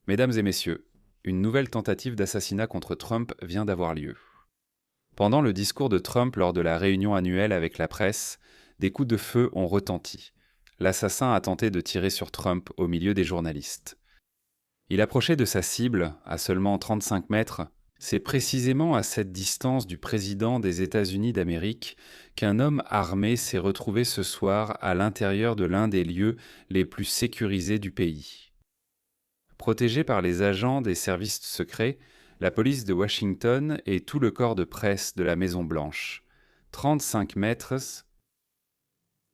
Mesdames et messieurs, une nouvelle tentative d'assassinat contre Trump vient d'avoir lieu. Pendant le discours de Trump lors de la réunion annuelle avec la presse, des coups de feu ont retenti. L'assassin a tenté de tirer sur Trump au milieu des journalistes. Il approchait de sa cible, à seulement 35 mètres. C'est précisément à cette distance du président des États-Unis d'Amérique qu'un homme armé s'est retrouvé ce soir à l'intérieur de l'un des lieux les plus sécurisés du pays. Protégé par les agents des services secrets, la police de Washington et tout le corps de presse de la Maison-Blanche. 35 mètres.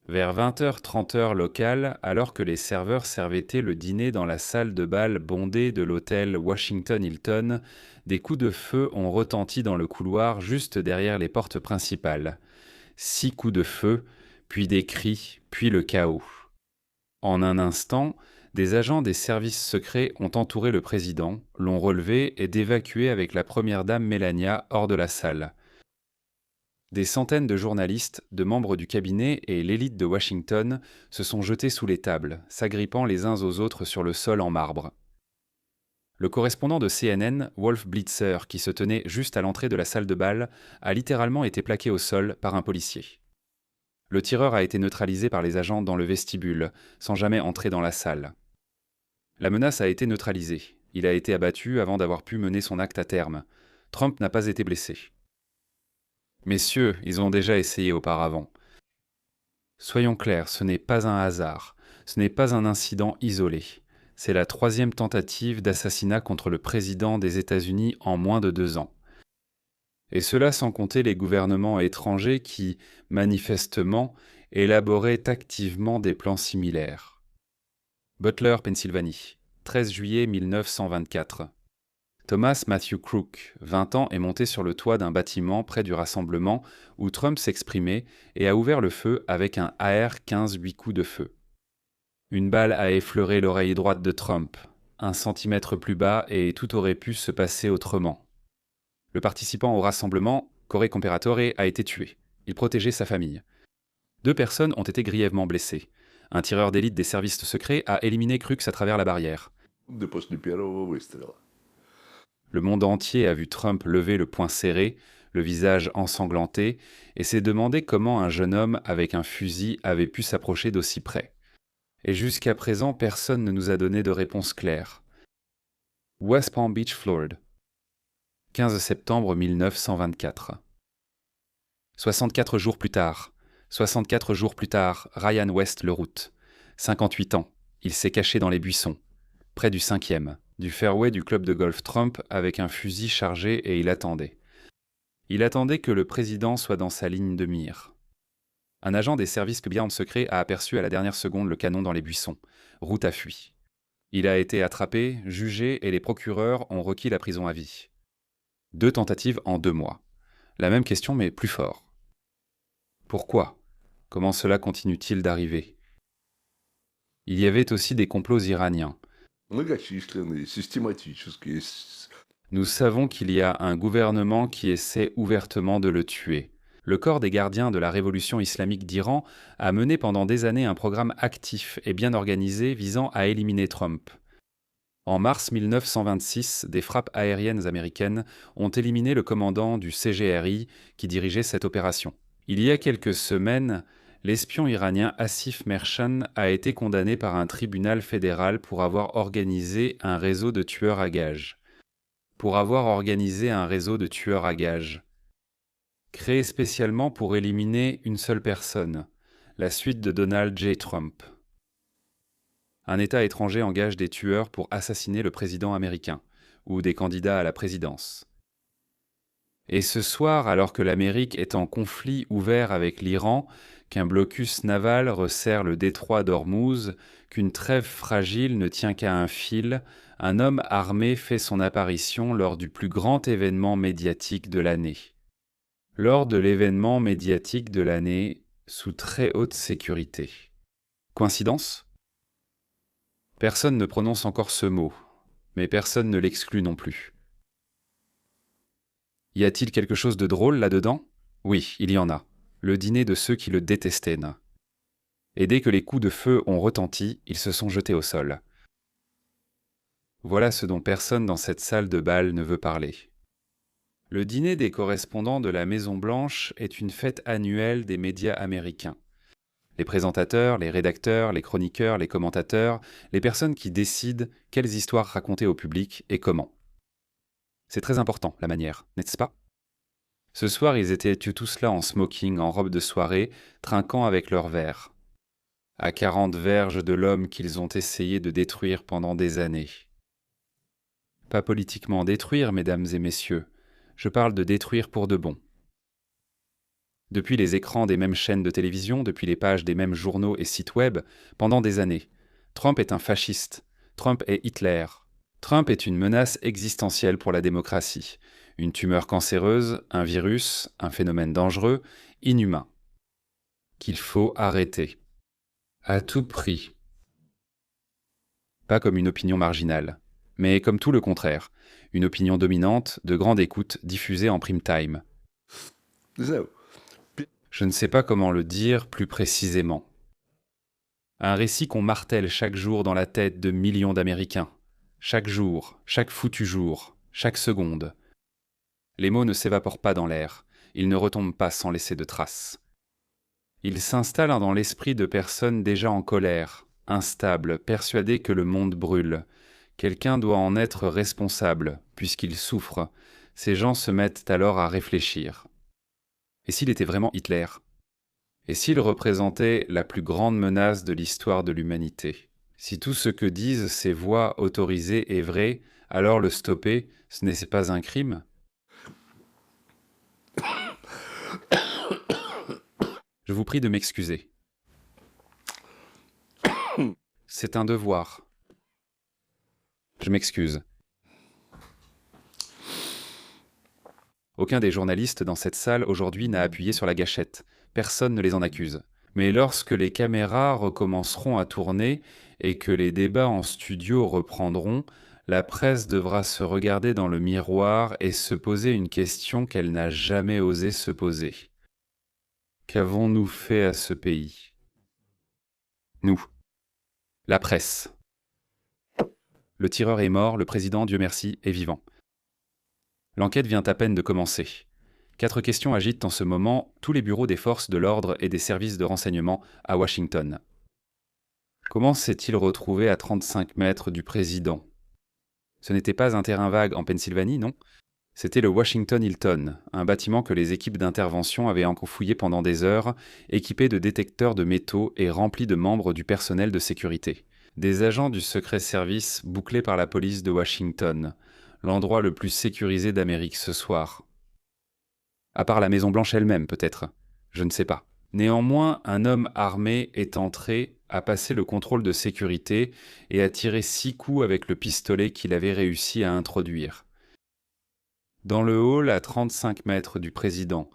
Vers 20h30 locale, alors que les serveurs servaient le dîner dans la salle de bal bondée de l'hôtel Washington Hilton, des coups de feu ont retenti dans le couloir juste derrière les portes principales. 6 coups de feu, puis des cris, puis le chaos. En un instant, des agents des services secrets ont entouré le président, l'ont relevé et d'évacuer avec la première dame Melania hors de la salle. Des centaines de journalistes, de membres du cabinet et l'élite de Washington se sont jetés sous les tables, s'agrippant les uns aux autres sur le sol en marbre. Le correspondant de CNN, Wolf Blitzer, qui se tenait juste à l'entrée de la salle de bal, a littéralement été plaqué au sol par un policier. Le tireur a été neutralisé par les agents dans le vestibule, sans jamais entrer dans la salle. La menace a été neutralisée. Il a été abattu avant d'avoir pu mener son acte à terme. Trump n'a pas été blessé. Messieurs, ils ont déjà essayé auparavant. Soyons clairs, ce n'est pas un hasard. Ce n'est pas un incident isolé. C'est la 3e tentative d'assassinat contre le président des États-Unis en moins de 2 ans. Et cela sans compter les gouvernements étrangers qui, manifestement, élaboraient activement des plans similaires. Butler, Pennsylvanie, 13 juillet 1924. Thomas Matthew Crook, 20 ans, est monté sur le toit d'un bâtiment près du rassemblement où Trump s'exprimait et a ouvert le feu avec un AR-15 8 coups de feu. Une balle a effleuré l'oreille droite de Trump, 1 centimètre plus bas, et tout aurait pu se passer autrement. Le participant au rassemblement, Corey Comperatore, a été tué. Il protégeait sa famille. 2 personnes ont été grièvement blessées. Un tireur d'élite des services secrets a éliminé Crooks à travers la barrière. Le monde entier a vu Trump lever le poing serré, le visage ensanglanté, et s'est demandé comment un jeune homme avec un fusil avait pu s'approcher d'aussi près. Et jusqu'à présent, personne ne nous a donné de réponse claire. West Palm Beach, Floride. 15 septembre 1924. 64 jours plus tard, Ryan West le route. 58 ans, il s'est caché dans les buissons, près du 5e, du fairway du club de golf Trump avec un fusil chargé et il attendait. Il attendait que le président soit dans sa ligne de mire. Un agent des services bien secrets a aperçu à la dernière seconde le canon dans les buissons. Route a fui. Il a été attrapé, jugé et les procureurs ont requis la prison à vie. 2 tentatives en 2 mois. La même question mais plus fort. Pourquoi ? Comment cela continue-t-il d'arriver ? Il y avait aussi des complots iraniens. Nous savons qu'il y a un gouvernement qui essaie ouvertement de le tuer. Le corps des gardiens de la révolution islamique d'Iran a mené pendant des années un programme actif et bien organisé visant à éliminer Trump. En mars 1926, des frappes aériennes américaines ont éliminé le commandant du CGRI qui dirigeait cette opération. Il y a quelques semaines, l'espion iranien Asif Mershan a été condamné par un tribunal fédéral pour avoir organisé un réseau de tueurs à gages. Créé spécialement pour éliminer une seule personne, la suite de Donald J. Trump. Un État étranger engage des tueurs pour assassiner le président américain, ou des candidats à la présidence. Et ce soir, alors que l'Amérique est en conflit ouvert avec l'Iran, qu'un blocus naval resserre le détroit d'Ormuz, qu'une trêve fragile ne tient qu'à un fil, un homme armé fait son apparition lors du plus grand événement médiatique de l'année. Sous très haute sécurité. Coïncidence ? Personne ne prononce encore ce mot, mais personne ne l'exclut non plus. Y a-t-il quelque chose de drôle là-dedans ? Oui, il y en a. Le dîner de ceux qui le détestaient. Et dès que les coups de feu ont retenti, ils se sont jetés au sol. Voilà ce dont personne dans cette salle de bal ne veut parler. Le dîner des correspondants de la Maison-Blanche est une fête annuelle des médias américains. Les présentateurs, les rédacteurs, les chroniqueurs, les commentateurs, les personnes qui décident quelles histoires raconter au public et comment. C'est très important, la manière, n'est-ce pas ? Ce soir, ils étaient tous là en smoking, en robe de soirée, trinquant avec leurs verres. À 40 verges de l'homme qu'ils ont essayé de détruire pendant des années. Pas politiquement détruire, mesdames et messieurs, je parle de détruire pour de bon. Depuis les écrans des mêmes chaînes de télévision, depuis les pages des mêmes journaux et sites web, pendant des années, Trump est un fasciste, Trump est Hitler, Trump est une menace existentielle pour la démocratie, une tumeur cancéreuse, un virus, un phénomène dangereux, inhumain, qu'il faut arrêter. À tout prix. Pas comme une opinion marginale, mais comme tout le contraire, une opinion dominante, de grande écoute, diffusée en prime time. Je ne sais pas comment le dire plus précisément. Un récit qu'on martèle chaque jour dans la tête de millions d'Américains. Chaque jour, chaque foutu jour, chaque seconde. Les mots ne s'évaporent pas dans l'air, ils ne retombent pas sans laisser de traces. Ils s'installent dans l'esprit de personnes déjà en colère, instables, persuadées que le monde brûle. Quelqu'un doit en être responsable, puisqu'il souffre. Ces gens se mettent alors à réfléchir. Et s'il était vraiment Hitler ? Et s'il représentait la plus grande menace de l'histoire de l'humanité ? Si tout ce que disent ces voix autorisées est vrai, alors le stopper, ce n'est pas un crime ? Je vous prie de m'excuser. C'est un devoir. Je m'excuse. Aucun des journalistes dans cette salle aujourd'hui n'a appuyé sur la gâchette. Personne ne les en accuse. Mais lorsque les caméras recommenceront à tourner et que les débats en studio reprendront, la presse devra se regarder dans le miroir et se poser une question qu'elle n'a jamais osé se poser. Qu'avons-nous fait à ce pays ? Nous. La presse. Le tireur est mort, le président, Dieu merci, est vivant. L'enquête vient à peine de commencer. 4 questions agitent en ce moment tous les bureaux des forces de l'ordre et des services de renseignement à Washington. Comment s'est-il retrouvé à 35 mètres du président ? Ce n'était pas un terrain vague en Pennsylvanie, non ? C'était le Washington Hilton, un bâtiment que les équipes d'intervention avaient enfouillé pendant des heures, équipé de détecteurs de métaux et rempli de membres du personnel de sécurité. Des agents du Secret Service bouclés par la police de Washington, l'endroit le plus sécurisé d'Amérique ce soir. À part la Maison-Blanche elle-même, peut-être. Je ne sais pas. Néanmoins, un homme armé est entré, a passé le contrôle de sécurité et a tiré 6 coups avec le pistolet qu'il avait réussi à introduire. Dans le hall, à 35 mètres du président,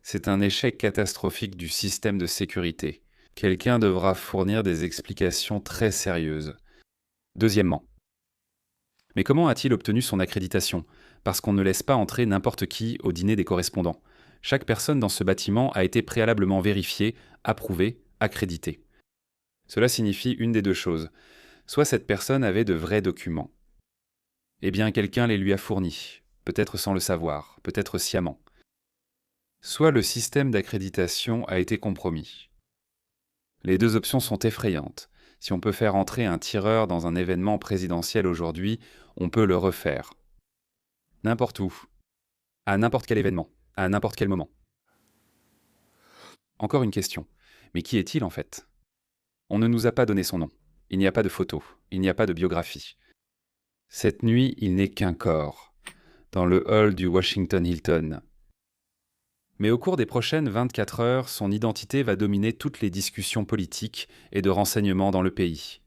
c'est un échec catastrophique du système de sécurité. Quelqu'un devra fournir des explications très sérieuses. Deuxièmement. Mais comment a-t-il obtenu son accréditation ? Parce qu'on ne laisse pas entrer n'importe qui au dîner des correspondants. Chaque personne dans ce bâtiment a été préalablement vérifiée, approuvée, accréditée. Cela signifie une des deux choses. Soit cette personne avait de vrais documents. Eh bien, quelqu'un les lui a fournis, peut-être sans le savoir, peut-être sciemment. Soit le système d'accréditation a été compromis. Les deux options sont effrayantes. Si on peut faire entrer un tireur dans un événement présidentiel aujourd'hui, on peut le refaire. N'importe où, à n'importe quel événement, à n'importe quel moment. Encore une question. Mais qui est-il en fait ? On ne nous a pas donné son nom. Il n'y a pas de photo. Il n'y a pas de biographie. Cette nuit, il n'est qu'un corps, dans le hall du Washington Hilton. Mais au cours des prochaines 24 heures, son identité va dominer toutes les discussions politiques et de renseignement dans le pays.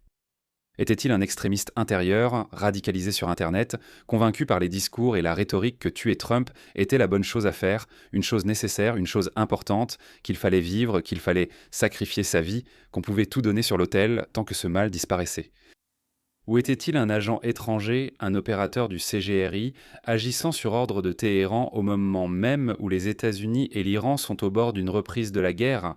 Était-il un extrémiste intérieur, radicalisé sur Internet, convaincu par les discours et la rhétorique que tuer Trump était la bonne chose à faire, une chose nécessaire, une chose importante, qu'il fallait vivre, qu'il fallait sacrifier sa vie, qu'on pouvait tout donner sur l'autel tant que ce mal disparaissait ? Ou était-il un agent étranger, un opérateur du CGRI, agissant sur ordre de Téhéran au moment même où les États-Unis et l'Iran sont au bord d'une reprise de la guerre ?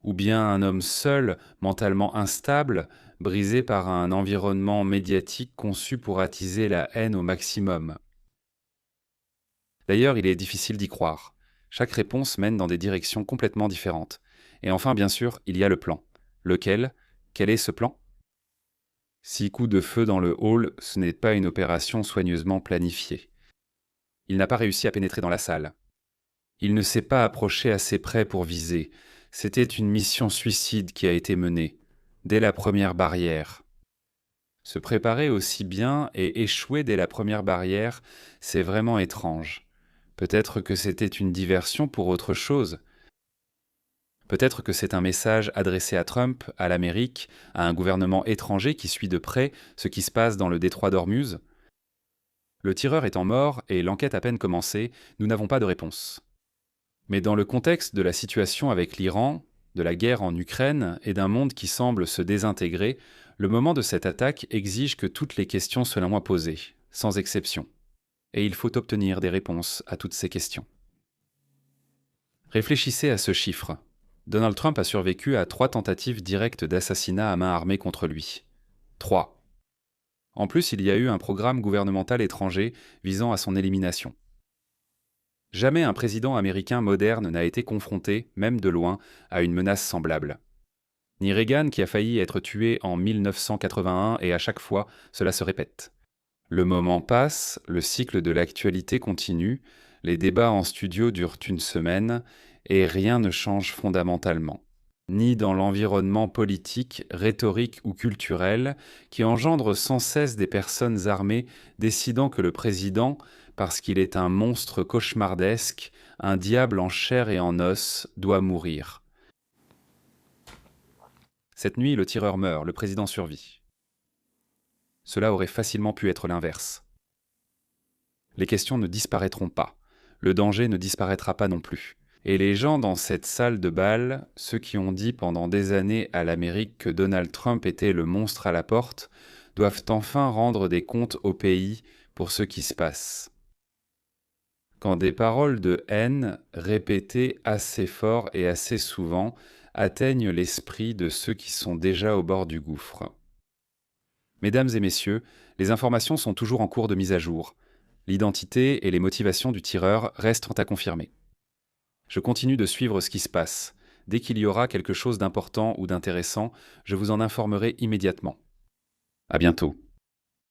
Ou bien un homme seul, mentalement instable, brisé par un environnement médiatique conçu pour attiser la haine au maximum. D'ailleurs, il est difficile d'y croire. Chaque réponse mène dans des directions complètement différentes. Et enfin, bien sûr, il y a le plan. Lequel? Quel est ce plan? 6 coups de feu dans le hall, ce n'est pas une opération soigneusement planifiée. Il n'a pas réussi à pénétrer dans la salle. Il ne s'est pas approché assez près pour viser. C'était une mission suicide qui a été menée, dès la première barrière. Se préparer aussi bien et échouer dès la première barrière, c'est vraiment étrange. Peut-être que c'était une diversion pour autre chose. Peut-être que c'est un message adressé à Trump, à l'Amérique, à un gouvernement étranger qui suit de près ce qui se passe dans le détroit d'Ormuz. Le tireur étant mort et l'enquête à peine commencée, nous n'avons pas de réponse. Mais dans le contexte de la situation avec l'Iran, de la guerre en Ukraine et d'un monde qui semble se désintégrer, le moment de cette attaque exige que toutes les questions soient néanmoins posées, sans exception. Et il faut obtenir des réponses à toutes ces questions. Réfléchissez à ce chiffre. Donald Trump a survécu à 3 tentatives directes d'assassinat à main armée contre lui. 3. En plus, il y a eu un programme gouvernemental étranger visant à son élimination. Jamais un président américain moderne n'a été confronté, même de loin, à une menace semblable. Ni Reagan qui a failli être tué en 1981 et à chaque fois, cela se répète. Le moment passe, le cycle de l'actualité continue, les débats en studio durent une semaine et rien ne change fondamentalement. Ni dans l'environnement politique, rhétorique ou culturel, qui engendre sans cesse des personnes armées décidant que le président, parce qu'il est un monstre cauchemardesque, un diable en chair et en os, doit mourir. Cette nuit, le tireur meurt, le président survit. Cela aurait facilement pu être l'inverse. Les questions ne disparaîtront pas, le danger ne disparaîtra pas non plus. Et les gens dans cette salle de bal, ceux qui ont dit pendant des années à l'Amérique que Donald Trump était le monstre à la porte, doivent enfin rendre des comptes au pays pour ce qui se passe. Quand des paroles de haine, répétées assez fort et assez souvent, atteignent l'esprit de ceux qui sont déjà au bord du gouffre. Mesdames et messieurs, les informations sont toujours en cours de mise à jour. L'identité et les motivations du tireur restent à confirmer. Je continue de suivre ce qui se passe. Dès qu'il y aura quelque chose d'important ou d'intéressant, je vous en informerai immédiatement. À bientôt.